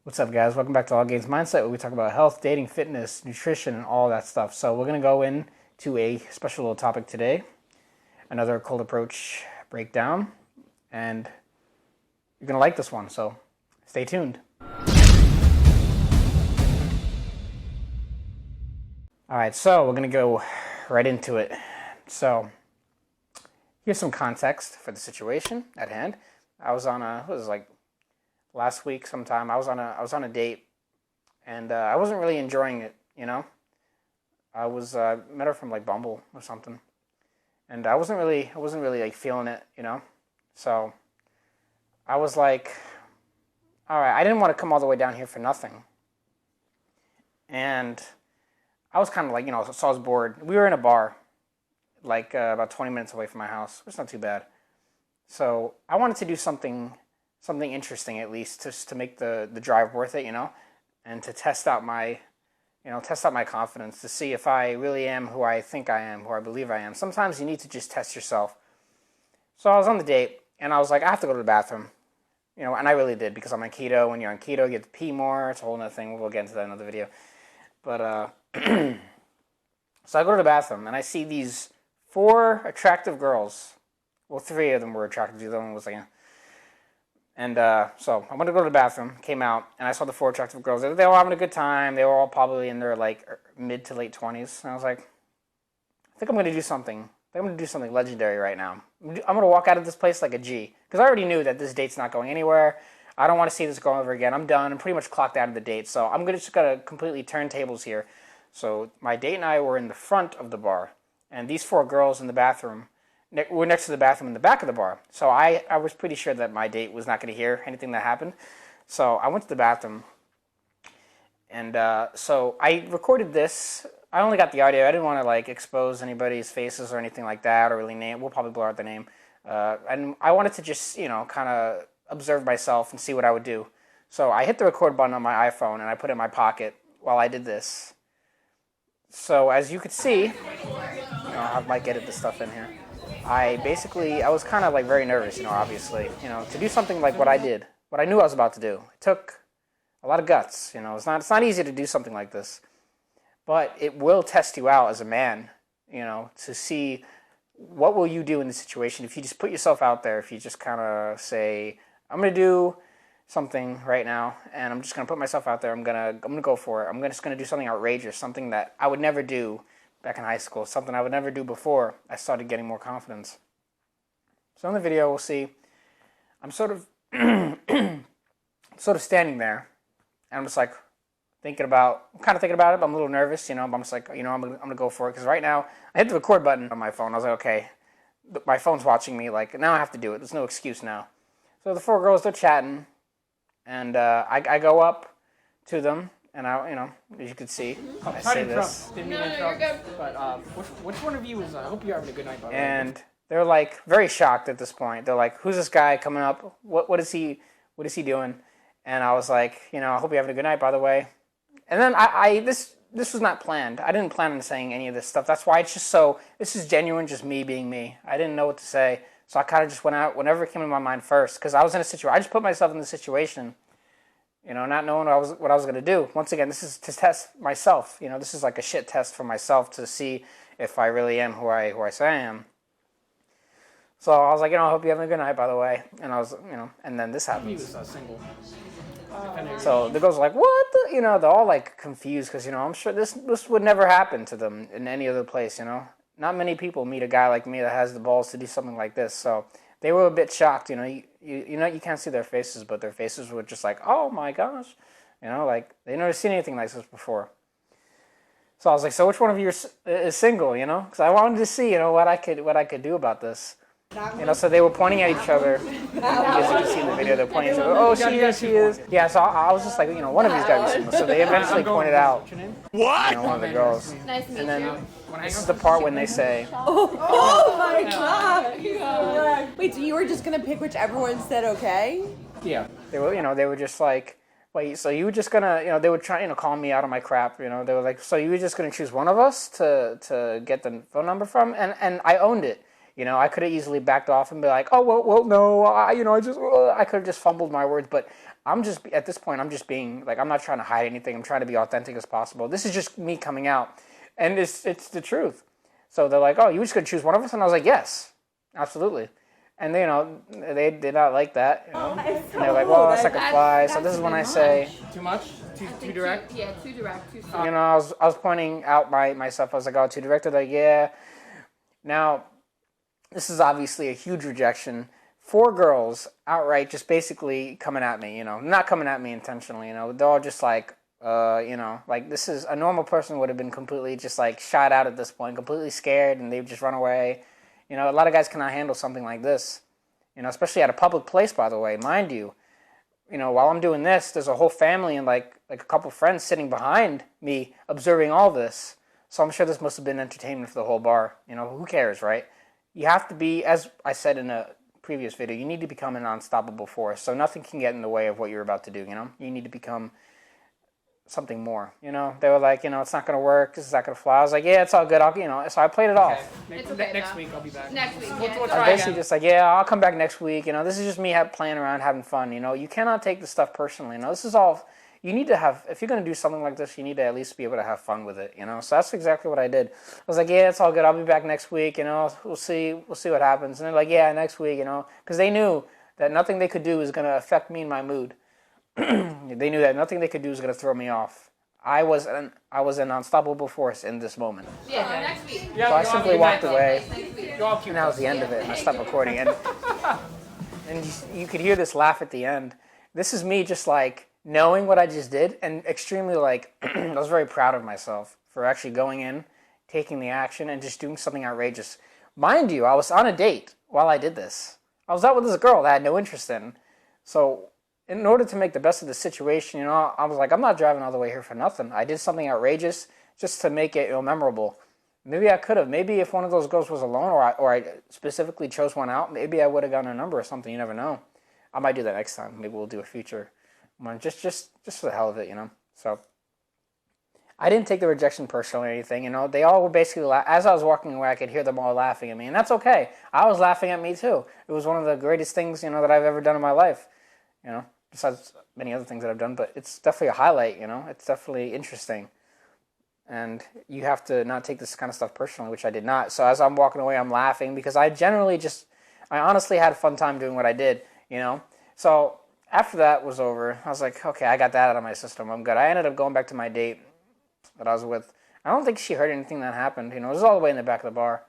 What's up, guys? Welcome back to All Gains Mindset, where we talk about health, dating, fitness, nutrition, and all that stuff. So we're going to go into a special little topic today, another cold approach breakdown, and you're going to like this one, so stay tuned. All right, so we're going to go right into it. So here's some context for the situation at hand. I was on last week sometime. I was on a date, and I wasn't really enjoying it. I was met her from like Bumble or something, and I wasn't really like feeling it. So I was like, all right, I didn't want to come all the way down here for nothing, and I was kind of like, so I was bored. We were in a bar, like about 20 minutes away from my house. It's not too bad. So I wanted to do something interesting, at least, just to make the drive worth it, and to test out my confidence, to see if I really am who I think I am, who I believe I am. Sometimes you need to just test yourself. So I was on the date, and I was like, I have to go to the bathroom, and I really did, because I'm on keto. When you're on keto, you get to pee more. It's a whole other thing. We'll get into that in another video. But so I go to the bathroom, and I see these 4 attractive girls. Well, 3 of them were attractive. The other one was like, And so I went to go to the bathroom, came out, and I saw the 4 attractive girls. They were all having a good time. They were all probably in their like mid to late 20s. And I was like, I think I'm going to do something. I think I'm going to do something legendary right now. I'm going to walk out of this place like a G. Because I already knew that this date's not going anywhere. I don't want to see this go over again. I'm done. I'm pretty much clocked out of the date. So I'm just going to completely turn tables here. So my date and I were in the front of the bar. And these 4 girls in the bathroom, we're next to the bathroom in the back of the bar. So I was pretty sure that my date was not going to hear anything that happened. So I went to the bathroom. And so I recorded this. I only got the audio. I didn't want to like expose anybody's faces or anything like that, or really name. We'll probably blur out the name. And I wanted to just, kind of observe myself and see what I would do. So I hit the record button on my iPhone, and I put it in my pocket while I did this. So as you could see, I might edit this stuff in here. I was kind of like very nervous, obviously, to do something like what I did, what I knew I was about to do. It took a lot of guts, it's not easy to do something like this, but it will test you out as a man, to see what will you do in the situation if you just put yourself out there, if you just kind of say, I'm going to do something right now, and I'm just going to put myself out there, I'm going to go for it, I'm just going to do something outrageous, something that I would never do back in high school, something I would never do before I started getting more confidence. So in the video, we'll see, I'm sort of standing there, and I'm just like I'm kind of thinking about it, but I'm a little nervous, but I'm just like, I'm gonna go for it, because right now, I hit the record button on my phone. I was like, okay, my phone's watching me, like, now I have to do it. There's no excuse now. So the 4 girls, they're chatting, and I go up to them, and as you can see, I say this. Didn't mean to interrupt. You're good. But which one of you is? I hope you're having a good night, by the way. And they're like very shocked at this point. They're like, "Who's this guy coming up? What is he doing?" And I was like, I hope you're having a good night, by the way. And then this was not planned. I didn't plan on saying any of this stuff. That's why it's just this is genuine, just me being me. I didn't know what to say, so I kind of just went out whenever it came to my mind first, because I was in a situation. I just put myself in the situation. Not knowing what I was going to do. Once again, this is to test myself. This is like a shit test for myself to see if I really am who I say I am. So I was like, I hope you're having a good night, by the way. And I was, and then this happens. He was single. So the girls are like, what? They're all like confused, because I'm sure this would never happen to them in any other place. Not many people meet a guy like me that has the balls to do something like this. So they were a bit shocked, you can't see their faces, but their faces were just like, oh my gosh, like they never seen anything like this before. So I was like, so which one of you is single, because I wanted to see, what I could do about this. So they were pointing at each other, as you can see in the video, they're pointing at each other, oh, she is. Yeah, so I was just like, one of these guys is single. So they eventually pointed out, one of the girls. Nice to meet and then you. this is the part when they say, Oh my god! Wait, so you were just gonna pick whichever one said okay? yeah, they were just like, wait, so you were just gonna, they were trying, call me out of my crap, they were like, so you were just gonna choose one of us to get the phone number from? And I owned it. I could have easily backed off and be like, oh, well, no, I could have just fumbled my words, but I'm just, at this point, I'm just being, like, I'm not trying to hide anything. I'm trying to be authentic as possible. This is just me coming out. And it's the truth. So they're like, oh, you just going to choose one of us? And I was like, yes, absolutely. And, they did not like that, Oh, And they're like, well, that's like a fly. So this is when I say, Too much? Too direct? Too direct. Too soon. I was pointing out myself. I was like, oh, too direct. They're like, yeah. Now, this is obviously a huge rejection. 4 girls outright just basically coming at me, not coming at me intentionally, They're all just like, like this is a normal person would have been completely just like shot out at this point, completely scared, and they've just run away. A lot of guys cannot handle something like this, especially at a public place, by the way, mind you. While I'm doing this, there's a whole family and like a couple friends sitting behind me observing all this. So I'm sure this must have been entertainment for the whole bar. Who cares, right? You have to be, as I said in a previous video, you need to become an unstoppable force. So nothing can get in the way of what you're about to do, You need to become something more, They were like, it's not going to work. This is not going to fly. I was like, yeah, it's all good. So I played it off. Next week I'll be back. Next week, We'll I'm try basically again. just like, yeah, I'll come back next week. This is just me playing around, having fun. You cannot take this stuff personally. This is all, you need to have, if you're going to do something like this, you need to at least be able to have fun with it, So that's exactly what I did. I was like, yeah, it's all good. I'll be back next week. We'll see what happens. And they're like, yeah, next week, because they knew that nothing they could do is going to affect me and my mood. They knew that nothing they could do was going to throw me off. I was an unstoppable force in this moment. Yeah, next week. Yeah, So I simply walked away, You're all cute. and that was the end of it, and I stopped recording. And you could hear this laugh at the end. This is me just like knowing what I just did, and extremely like, I was very proud of myself for actually going in, taking the action, and just doing something outrageous. Mind you, I was on a date while I did this. I was out with this girl that I had no interest in. So in order to make the best of the situation, I was like, I'm not driving all the way here for nothing. I did something outrageous just to make it memorable. Maybe I could have. Maybe if one of those girls was alone, or I specifically chose one out, maybe I would have gotten a number or something. You never know. I might do that next time. Maybe we'll do a future one, just for the hell of it, So I didn't take the rejection personally or anything. They all were basically as I was walking away, I could hear them all laughing at me, and that's okay. I was laughing at me too. It was one of the greatest things that I've ever done in my life. Besides many other things that I've done, but it's definitely a highlight, It's definitely interesting. And you have to not take this kind of stuff personally, which I did not. So as I'm walking away, I'm laughing because I honestly had a fun time doing what I did, So after that was over, I was like, okay, I got that out of my system. I'm good. I ended up going back to my date that I was with. I don't think she heard anything that happened. It was all the way in the back of the bar.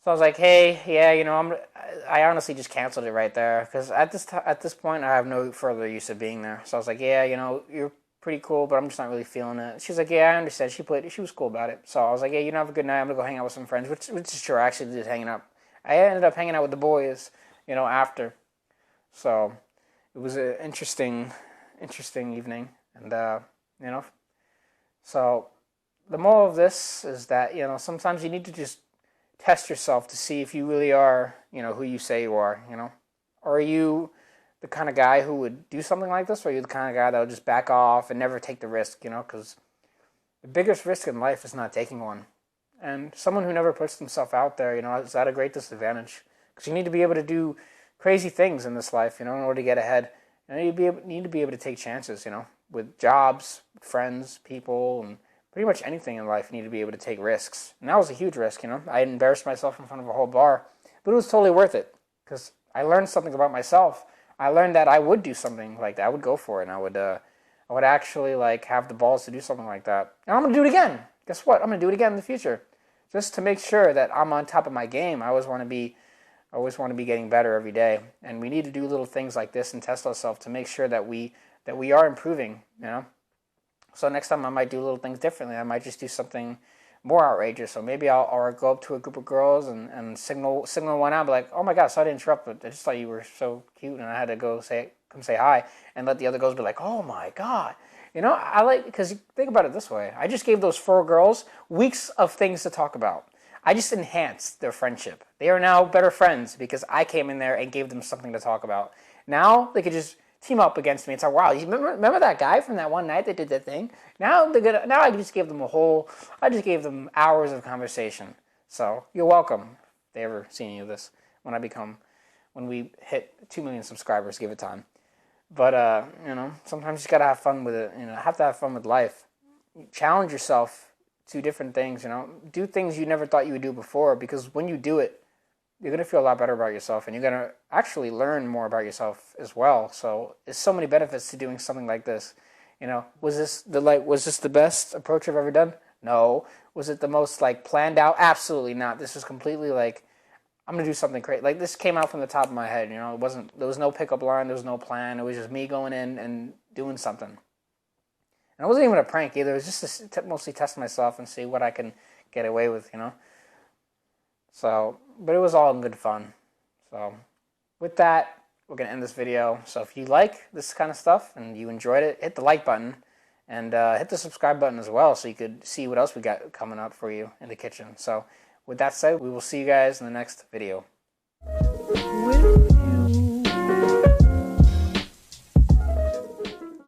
So I was like, hey, yeah, I honestly just canceled it right there because at this point, I have no further use of being there. So I was like, yeah, you're pretty cool, but I'm just not really feeling it. She's like, yeah, I understand. She was cool about it. So I was like, yeah, have a good night. I'm gonna go hang out with some friends, which is true. I actually did hanging out. I ended up hanging out with the boys, after. So it was an interesting evening, and So the moral of this is that sometimes you need to just test yourself to see if you really are, who you say you are, Or are you the kind of guy who would do something like this, or are you the kind of guy that would just back off and never take the risk, Because the biggest risk in life is not taking one. And someone who never puts themselves out there, is at a great disadvantage. Because you need to be able to do crazy things in this life, in order to get ahead. And you need to be able to take chances, with jobs, friends, people, and pretty much anything in life. You need to be able to take risks. And that was a huge risk, I embarrassed myself in front of a whole bar. But it was totally worth it because I learned something about myself. I learned that I would do something like that. I would go for it, and I would actually have the balls to do something like that. And I'm going to do it again. Guess what? I'm going to do it again in the future. Just to make sure that I'm on top of my game. I always want to be getting better every day. And we need to do little things like this and test ourselves to make sure that we are improving, So next time I might do little things differently. I might just do something more outrageous. So maybe I'll go up to a group of girls and signal one out, be like, oh my God, sorry to interrupt, but I just thought you were so cute and I had to come say hi, and let the other girls be like, oh my God. Because think about it this way. I just gave those 4 girls weeks of things to talk about. I just enhanced their friendship. They are now better friends because I came in there and gave them something to talk about. Now they could just team up against me and say, wow, you remember that guy from that one night that did that thing? Now I just gave them hours of conversation. So you're welcome if they ever see any of this when we hit 2 million subscribers, give it time. But you know, sometimes you gotta have fun with it. You know, have to have fun with life. Challenge yourself to different things. You know, do things you never thought you would do before, because when you do it, you're gonna feel a lot better about yourself, and you're gonna actually learn more about yourself as well. So there's so many benefits to doing something like this. You know, was this the best approach I've ever done? No. Was it the most like planned out? Absolutely not. This was completely like, I'm gonna do something crazy. Like, this came out from the top of my head. You know, there was no pickup line, there was no plan. It was just me going in and doing something. And it wasn't even a prank either. It was just to mostly test myself and see what I can get away with. You know. So, but it was all in good fun. So, with that, we're gonna end this video. So if you like this kind of stuff and you enjoyed it, hit the like button and hit the subscribe button as well, so you could see what else we got coming up for you in the kitchen. So with that said, we will see you guys in the next video.